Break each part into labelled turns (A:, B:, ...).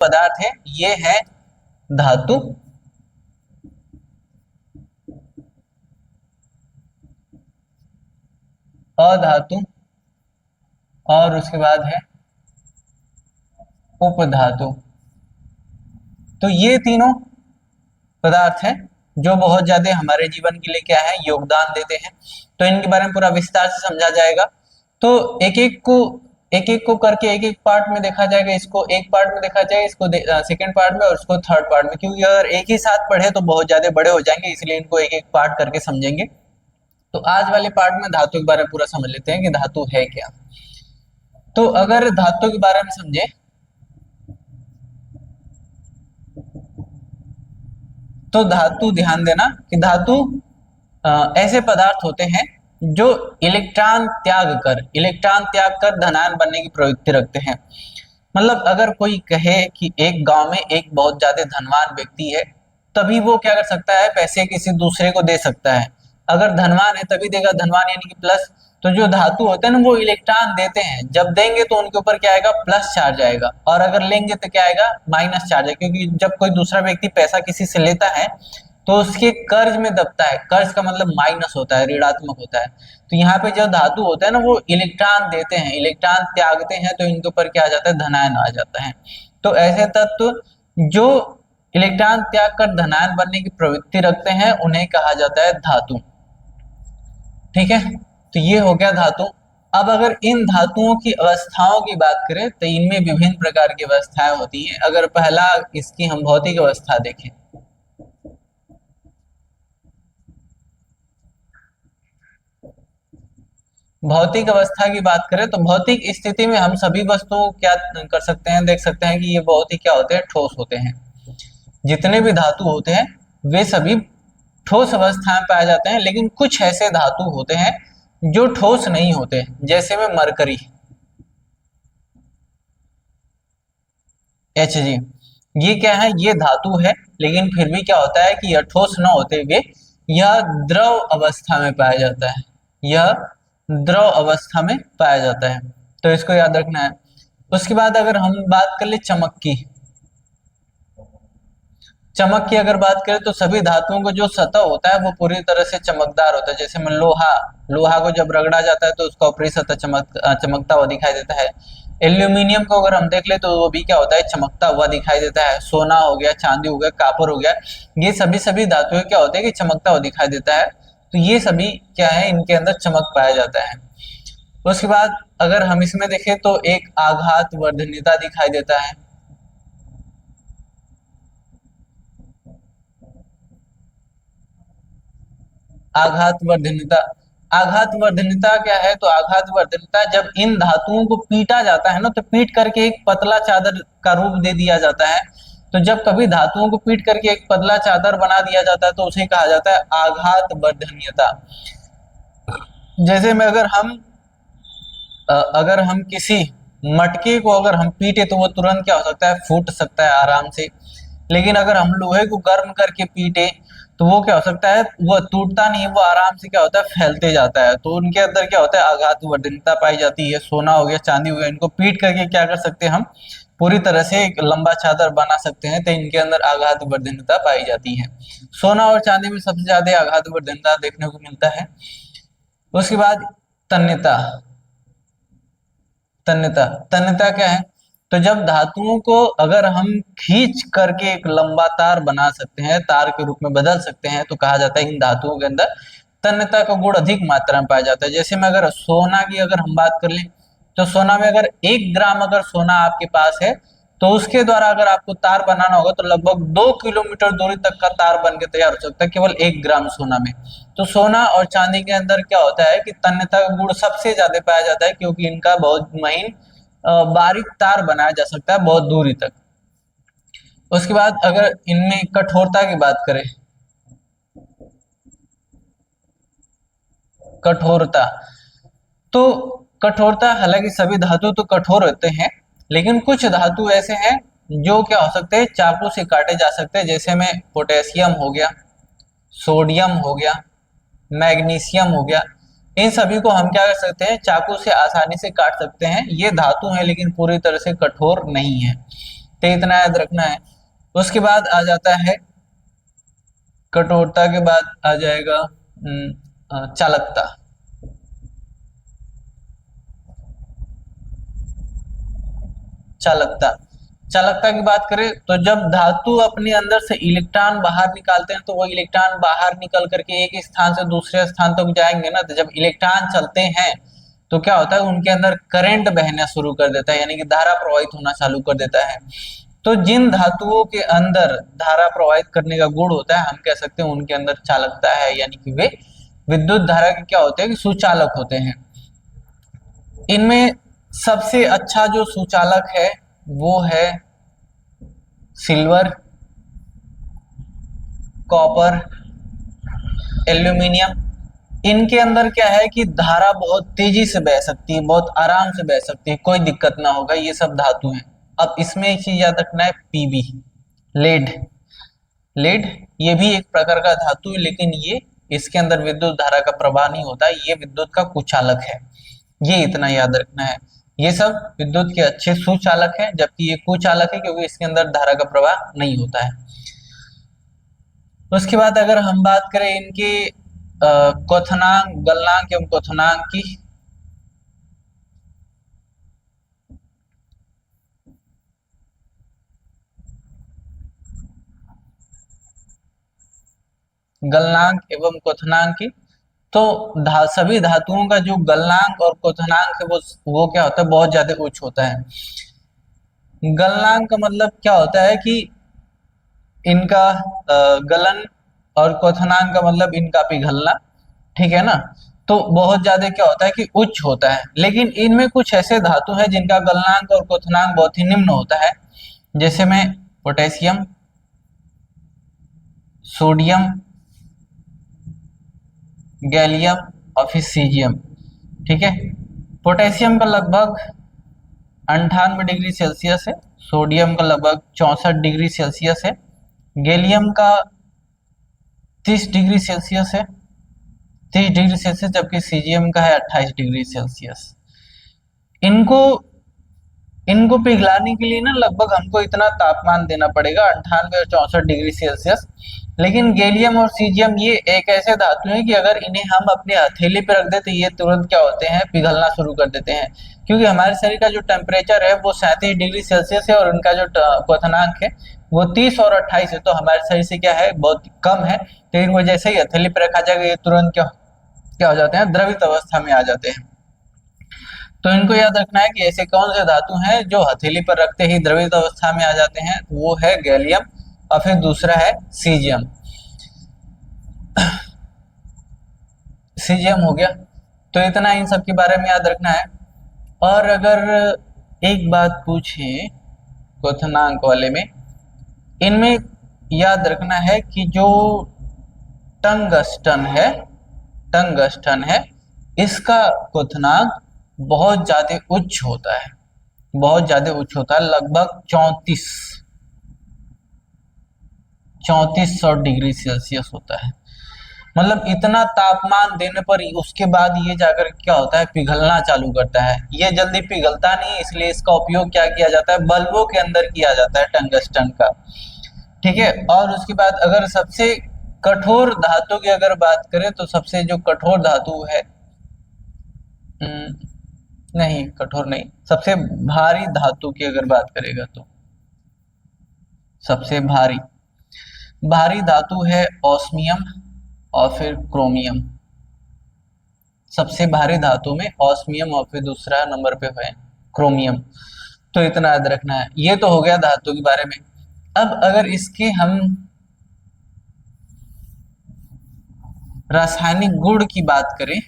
A: पदार्थ है ये है धातु, अधातु और उसके बाद है उपधातु। तो ये तीनों पदार्थ हैं जो बहुत ज्यादा हमारे जीवन के लिए क्या है, योगदान देते हैं। तो इनके बारे में पूरा विस्तार से समझा जाएगा। तो एक एक को करके एक एक पार्ट में देखा जाएगा। इसको एक पार्ट में देखा जाएगा, इसको सेकंड पार्ट में और इसको थर्ड पार्ट में, क्योंकि अगर एक ही साथ पढ़े तो बहुत ज्यादा बड़े हो जाएंगे, इसलिए इनको एक एक पार्ट करके समझेंगे। तो आज वाले पार्ट में धातु के बारे में पूरा समझ लेते हैं कि धातु है क्या। तो अगर धातु के बारे में समझे तो धातु, ध्यान देना कि धातु ऐसे पदार्थ होते हैं जो इलेक्ट्रॉन त्याग कर धनायन बनने की प्रवृत्ति रखते हैं। मतलब अगर कोई कहे कि एक गांव में एक बहुत ज्यादा धनवान व्यक्ति है, तभी वो क्या कर सकता है, पैसे किसी दूसरे को दे सकता है। अगर धनवान है तभी देगा, धनवान यानी कि प्लस। तो जो धातु होते हैं ना वो इलेक्ट्रॉन देते हैं, जब देंगे तो उनके ऊपर क्या आएगा, प्लस चार्ज आएगा, और अगर लेंगे तो क्या आएगा, माइनस चार्ज आएगा। क्योंकि जब कोई दूसरा व्यक्ति पैसा किसी से लेता है तो उसके कर्ज में दबता है, कर्ज का मतलब माइनस होता है, ऋणात्मक होता है। तो यहाँ पे जो धातु होता है ना वो इलेक्ट्रॉन देते हैं, इलेक्ट्रॉन त्यागते हैं, तो इनके ऊपर क्या आ जाता है, धनायन आ जाता है। तो ऐसे तत्व जो इलेक्ट्रॉन त्याग कर धनायन बनने की प्रवृत्ति रखते हैं उन्हें कहा जाता है धातु। ठीक है, तो ये हो गया धातु। अब अगर इन धातुओं की अवस्थाओं की बात करें तो इनमें विभिन्न प्रकार की अवस्थाएं होती हैं। अगर पहला इसकी हम भौतिक अवस्था देखें, भौतिक अवस्था की बात करें तो भौतिक स्थिति में हम सभी वस्तुओं क्या कर सकते हैं, देख सकते हैं कि ये बहुत ही क्या होते हैं, ठोस होते हैं। जितने भी धातु होते हैं वे सभी ठोस अवस्था में पाए जाते हैं, लेकिन कुछ ऐसे धातु होते हैं जो ठोस नहीं होते, जैसे में मरकरी, Hg। ये क्या है, ये धातु है, लेकिन फिर भी क्या होता है कि यह ठोस न होते हुए यह द्रव अवस्था में पाया जाता है, यह द्रव अवस्था में पाया जाता है। तो इसको याद रखना है। उसके बाद अगर हम बात कर ले चमक की, चमक की अगर बात करें तो सभी धातुओं का जो सतह होता है वो पूरी तरह से चमकदार होता है। जैसे में लोहा, लोहा को जब रगड़ा जाता है तो उसका ऊपरी सतह चमकता हुआ दिखाई देता है। एल्यूमिनियम को अगर हम देख ले तो वो भी क्या होता है, चमकता हुआ दिखाई देता है। सोना हो गया, चांदी हो गया, कापर हो गया, ये सभी धातुएं क्या होते हैं कि चमकता हुआ दिखाई देता है। तो ये सभी क्या है, इनके अंदर चमक पाया जाता है। उसके बाद अगर हम इसमें देखें तो एक आघात वर्धनीयता दिखाई देता है। आघात वर्धनीयता, आघात वर्धनीयता क्या है, तो आघात वर्धनीयता जब इन धातुओं को पीटा जाता है ना, तो पीट करके एक पतला चादर का रूप दे दिया जाता है। तो जब कभी धातुओं को पीट करके एक पतला चादर बना दिया जाता है तो उसे कहा जाता है आघात वर्धनीयता। जैसे में अगर हम किसी मटके को अगर हम पीटे तो वो तुरंत क्या हो सकता है, फूट सकता है आराम से। लेकिन अगर हम लोहे को गर्म करके पीटे तो वो क्या हो सकता है, वो टूटता नहीं, वो आराम से क्या होता है, फैलते जाता है। तो उनके अंदर क्या होता है, आघात वर्धनीयता पाई जाती है। सोना हो गया, चांदी हो गया, इनको पीट करके क्या कर सकते हैं हम, पूरी तरह से एक लंबा चादर बना सकते हैं। तो इनके अंदर आघात वर्धनीयता पाई जाती है। सोना और चांदी में सबसे ज्यादा आघात वर्धनीयता देखने को मिलता है। उसके बाद तन्यता, तन्यता, तन्यता क्या है, तो जब धातुओं को अगर हम खींच करके एक लंबा तार बना सकते हैं, तार के रूप में बदल सकते हैं, तो कहा जाता है इन धातुओं के अंदर तन्यता का गुण अधिक मात्रा में पाया जाता है। जैसे में अगर सोना की अगर हम बात कर लें तो सोना में अगर 1 ग्राम अगर सोना आपके पास है तो उसके द्वारा अगर आपको तार बनाना होगा तो लगभग 2 किलोमीटर दूरी तक का तार बन के तैयार हो सकता है केवल 1 ग्राम सोना में। तो सोना और चांदी के अंदर क्या होता है कि तन्यता का गुण सबसे ज्यादा पाया जाता है, क्योंकि इनका बहुत महीन बारीक तार बनाया जा सकता है बहुत दूरी तक। उसके बाद अगर इनमें कठोरता की बात करें, कठोरता, तो कठोरता, हालांकि सभी धातु तो कठोर होते हैं, लेकिन कुछ धातु ऐसे हैं जो क्या हो सकते हैं, चाकू से काटे जा सकते हैं। जैसे में पोटेशियम हो गया, सोडियम हो गया, मैग्नीशियम हो गया, इन सभी को हम क्या कर सकते हैं, चाकू से आसानी से काट सकते हैं। ये धातु है लेकिन पूरी तरह से कठोर नहीं है। तो इतना याद रखना है। उसके बाद आ जाता है कठोरता के बाद आ जाएगा चालकता। चालकता चालकता की बात करें तो जब धातु अपने अंदर से इलेक्ट्रॉन बाहर निकालते हैं तो वो इलेक्ट्रॉन बाहर निकल करके एक स्थान से दूसरे स्थान तक जाएंगे ना, तो जब इलेक्ट्रॉन चलते हैं तो क्या होता है, उनके अंदर करंट बहना शुरू कर देता है, यानी कि धारा प्रवाहित होना चालू कर देता है। तो जिन धातुओं के अंदर धारा प्रवाहित करने का गुण होता है, हम कह सकते हैं उनके अंदर चालकता है, यानी कि वे विद्युत धारा के क्या होते हैं कि सुचालक होते हैं। इनमें सबसे अच्छा जो सुचालक है वो है सिल्वर, कॉपर, एल्यूमिनियम। इनके अंदर क्या है कि धारा बहुत तेजी से बह सकती है, बहुत आराम से बह सकती है, कोई दिक्कत ना होगा, ये सब धातु हैं। अब इसमें एक चीज याद रखना है, पीबी, लेड। लेड ये भी एक प्रकार का धातु है, लेकिन ये इसके अंदर विद्युत धारा का प्रवाह नहीं होता है, ये विद्युत का कुचालक है, ये इतना याद रखना है। ये सब विद्युत के अच्छे सुचालक हैं, जबकि ये कुचालक है क्योंकि इसके अंदर धारा का प्रवाह नहीं होता है। उसके बाद अगर हम बात करें इनके क्वथनांक, गलनांक एवं क्वथनांक की, गलनांक एवं क्वथनांक की, तो सभी धातुओं का जो गलनांक और क्वथनांक है वो क्या होता है, बहुत ज्यादा उच्च होता है। गलनांक का मतलब क्या होता है कि इनका गलन, और क्वथनांक का मतलब इनका पिघलना, ठीक है ना। तो बहुत ज्यादा क्या होता है कि उच्च होता है, लेकिन इनमें कुछ ऐसे धातु है जिनका गलनांक और क्वथनांक बहुत ही निम्न होता है, जैसे में पोटेशियम, सोडियम, गैलियम और फिर सीजियम। ठीक है, पोटेशियम का लगभग 98 डिग्री सेल्सियस है, सोडियम का लगभग 64 डिग्री सेल्सियस है, गैलियम का 30 डिग्री सेल्सियस है, 30 डिग्री सेल्सियस, जबकि सीजियम का है 28 डिग्री सेल्सियस। इनको इनको पिघलाने के लिए ना लगभग हमको इतना तापमान देना पड़ेगा, 98 और 64 डिग्री सेल्सियस। लेकिन गैलियम और सीजियम ये एक ऐसे धातु हैं कि अगर इन्हें हम अपने हथेली पे रख दें तो ये तुरंत क्या होते हैं, पिघलना शुरू कर देते हैं, क्योंकि हमारे शरीर का जो टेम्परेचर है वो 37 डिग्री सेल्सियस है, और उनका जो क्वथनांक है वो 30 और 28 है, तो हमारे शरीर से क्या है, बहुत कम है। तो इनको जैसे ही हथेली पे रखा जाएगा ये तुरंत क्या क्या हो जाते हैं, द्रवित अवस्था में आ जाते हैं। तो इनको याद रखना है कि ऐसे कौन से धातु हैं जो हथेली पर रखते ही द्रवित अवस्था में आ जाते हैं, वो है गैलियम और फिर दूसरा है सीजियम। सीजियम हो गया, तो इतना इन सब के बारे में याद रखना है। और अगर एक बात पूछे क्वथनांक वाले में, इनमें याद रखना है कि जो टंगस्टन है इसका क्वथनांक बहुत ज्यादा उच्च होता है, बहुत ज्यादा उच्च होता है, लगभग 3400 डिग्री सेल्सियस होता है। मतलब इतना तापमान देने पर उसके बाद ये जाकर क्या होता है, पिघलना चालू करता है। ये जल्दी पिघलता नहीं, इसलिए इसका उपयोग क्या किया जाता है, बल्बों के अंदर किया जाता है टंगस्टन का। ठीक है, और उसके बाद अगर सबसे कठोर धातु की अगर बात करें तो सबसे जो कठोर धातु है, नहीं कठोर नहीं, सबसे भारी धातु की अगर बात करेगा तो सबसे भारी भारी धातु है ऑस्मियम और फिर क्रोमियम। सबसे भारी धातु में ऑस्मियम और फिर दूसरा नंबर पे है क्रोमियम। तो इतना याद रखना है। ये तो हो गया धातु के बारे में। अब अगर इसके हम रासायनिक गुण की बात करें,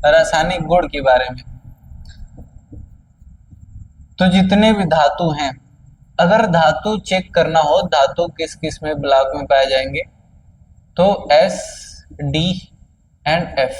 A: रासायनिक गुण के बारे में, तो जितने भी धातु हैं, अगर धातु चेक करना हो धातु किस किस में ब्लॉक में पाए जाएंगे, तो S, D and F.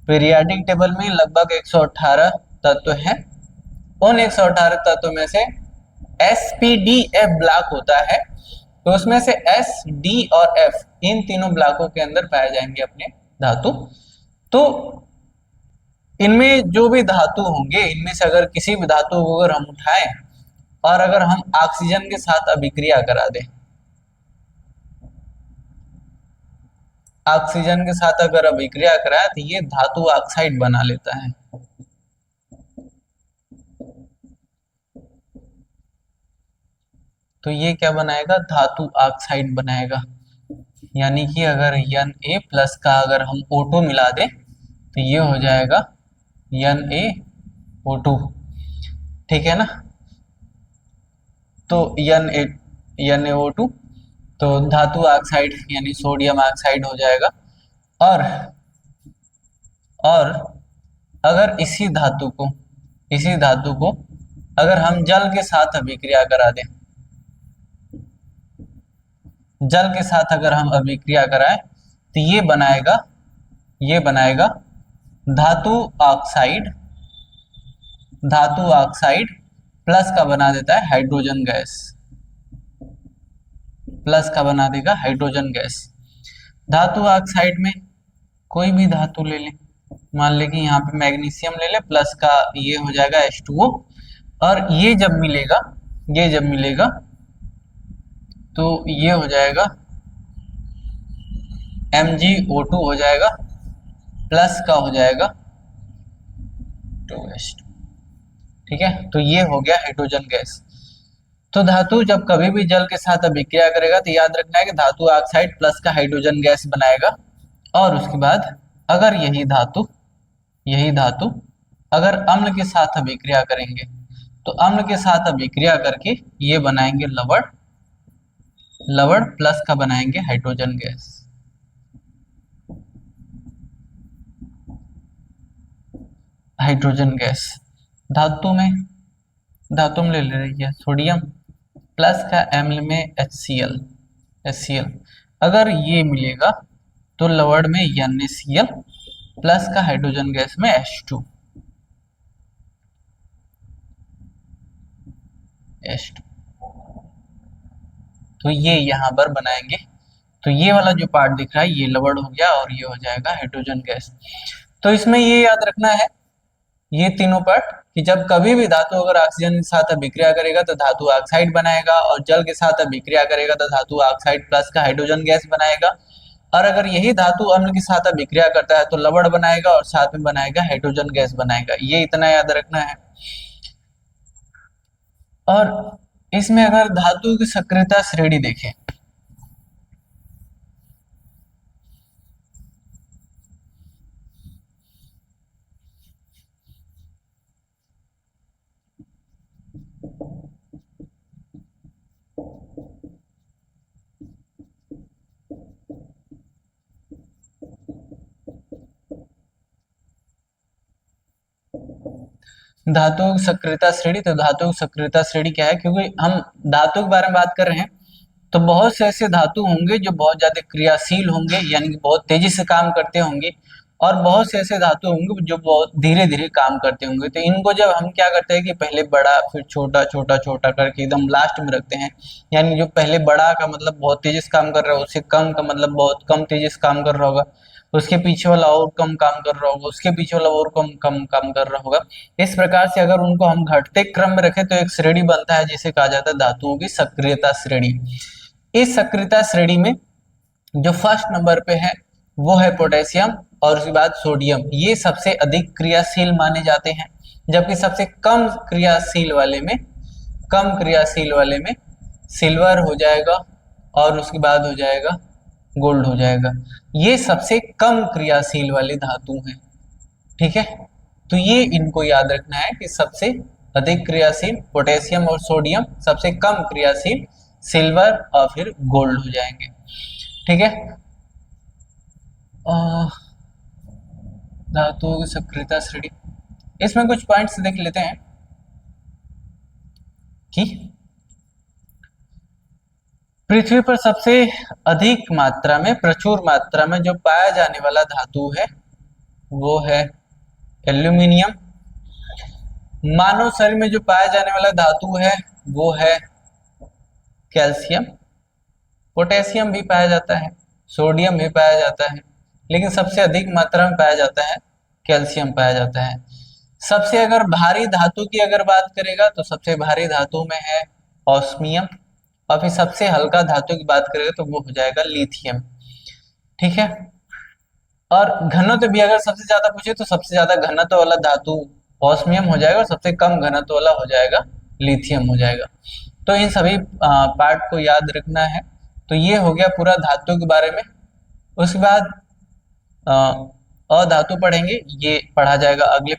A: Periodic table में लगभग 118 तत्व हैं, उन 118 तत्वों में से sp-d-f ब्लॉक होता है, तो उसमें से s, d और f इन तीनों ब्लॉकों के अंदर पाए जाएंगे अपने धातु। तो इनमें जो भी धातु होंगे, इनमें से अगर किसी भी धातु को अगर हम उठाएं और अगर हम ऑक्सीजन के साथ अभिक्रिया करा दें, ऑक्सीजन के साथ अगर अभिक्रिया कराए तो ये धातु ऑक्साइड बना लेता है। तो ये क्या बनाएगा, धातु ऑक्साइड बनाएगा। यानी कि अगर Na+ का अगर हम O2 मिला दें तो ये हो जाएगा NaO2, ठीक है ना। तो NaO2 तो धातु ऑक्साइड यानी सोडियम ऑक्साइड हो जाएगा। और अगर इसी धातु को अगर हम जल के साथ अभिक्रिया करा दें, जल के साथ अगर हम अभिक्रिया कराएं तो ये बनाएगा धातु ऑक्साइड प्लस का बना देता है हाइड्रोजन गैस, प्लस का बना देगा हाइड्रोजन गैस। धातु ऑक्साइड में कोई भी धातु ले लें, मान ले कि यहाँ पे मैग्नीशियम ले ले, प्लस का ये हो जाएगा H2O, और ये जब मिलेगा तो ये हो जाएगा MgO2 हो जाएगा, प्लस का हो जाएगा 2H2, ठीक है। तो ये हो गया हाइड्रोजन गैस। तो धातु जब कभी भी जल के साथ अभिक्रिया करेगा तो याद रखना है कि धातु ऑक्साइड प्लस का हाइड्रोजन गैस बनाएगा। और उसके बाद अगर यही धातु अगर अम्ल के साथ अभिक्रिया करेंगे तो अम्ल के साथ अभिक्रिया करके ये बनाएंगे लवण प्लस का बनाएंगे हाइड्रोजन गैस। धातु में ले रही है सोडियम प्लस का अम्ल में HCl। अगर ये मिलेगा तो लवण में NaCl प्लस का हाइड्रोजन गैस में H2। तो ये यहाँ पर बनाएंगे। तो ये वाला जो पार्ट दिख रहा है ये लवण हो गया और ये हो जाएगा हाइड्रोजन गैस। तो इसमें ये याद रखना है ये तीनों पार्ट कि जब कभी भी धातु अगर ऑक्सीजन के साथ अभिक्रिया करेगा तो धातु ऑक्साइड बनाएगा, और जल के साथ अभिक्रिया करेगा तो धातु ऑक्साइड प्लस का हाइड्रोजन गैस बनाएगा। और अगर यही धातु अम्ल के साथ अभिक्रिया करता है तो लवण बनाएगा और साथ में बनाएगा हाइड्रोजन गैस बनाएगा। ये इतना याद रखना है। और इसमें अगर धातु की सक्रियता श्रेणी देखें, धातु की सक्रियता श्रेणी, तो धातु की सक्रियता श्रेणी क्या है, क्योंकि हम धातु के बारे में बात कर रहे हैं तो बहुत से ऐसे धातु होंगे जो बहुत ज्यादा क्रियाशील होंगे, यानी कि बहुत तेजी से काम करते होंगे, और बहुत से ऐसे धातु होंगे जो बहुत धीरे धीरे काम करते होंगे। तो इनको जब हम क्या करते हैं कि पहले बड़ा फिर छोटा छोटा छोटा करके एकदम लास्ट में रखते हैं, यानी जो पहले बड़ा का मतलब बहुत तेजी से काम कर रहा है, उससे कम का मतलब बहुत कम तेजी से काम कर रहा होगा, उसके पीछे वाला और कम काम कर रहा होगा, उसके पीछे वाला और कम कम काम कर रहा होगा। इस प्रकार से अगर उनको हम घटते क्रम में रखें तो एक श्रेणी बनता है जिसे कहा जाता है धातुओं की सक्रियता श्रेणी। इस सक्रियता श्रेणी में जो फर्स्ट नंबर पे है वो है पोटेशियम और उसके बाद सोडियम। ये सबसे अधिक क्रियाशील माने जाते हैं, जबकि सबसे कम क्रियाशील वाले में सिल्वर हो जाएगा और उसके बाद हो जाएगा गोल्ड हो जाएगा। ये सबसे कम क्रियाशील वाले धातु हैं, ठीक है। तो ये इनको याद रखना है कि सबसे अधिक क्रियाशील पोटेशियम और सोडियम, सबसे कम क्रियाशील सिल्वर और फिर गोल्ड हो जाएंगे, ठीक है। धातुओं की सक्रियता श्रेणी, इसमें कुछ पॉइंट्स देख लेते हैं कि पृथ्वी पर सबसे अधिक मात्रा में, प्रचुर मात्रा में जो पाया जाने वाला धातु है वो है एल्यूमिनियम, मानव शरीर में जो पाया जाने वाला धातु है वो है कैल्शियम। पोटेशियम भी पाया जाता है, सोडियम भी पाया जाता है, लेकिन सबसे अधिक मात्रा में पाया जाता है कैल्शियम पाया जाता है। सबसे अगर भारी धातु की अगर बात करेगा तो सबसे भारी धातु में है ऑस्मियम, और फिर सबसे हल्का धातु की बात करेगा तो वो हो जाएगा लिथियम। ठीक है। और घनत्व भी अगर सबसे ज्यादा पूछे तो सबसे ज्यादा घनत्व वाला धातु ऑस्मियम हो जाएगा और सबसे कम घनत्व वाला हो जाएगा लिथियम हो जाएगा। तो इन सभी पार्ट को याद रखना है। तो ये हो गया पूरा धातु के बारे में। उसके बाद अधातु पढ़ेंगे, ये पढ़ा जाएगा अगले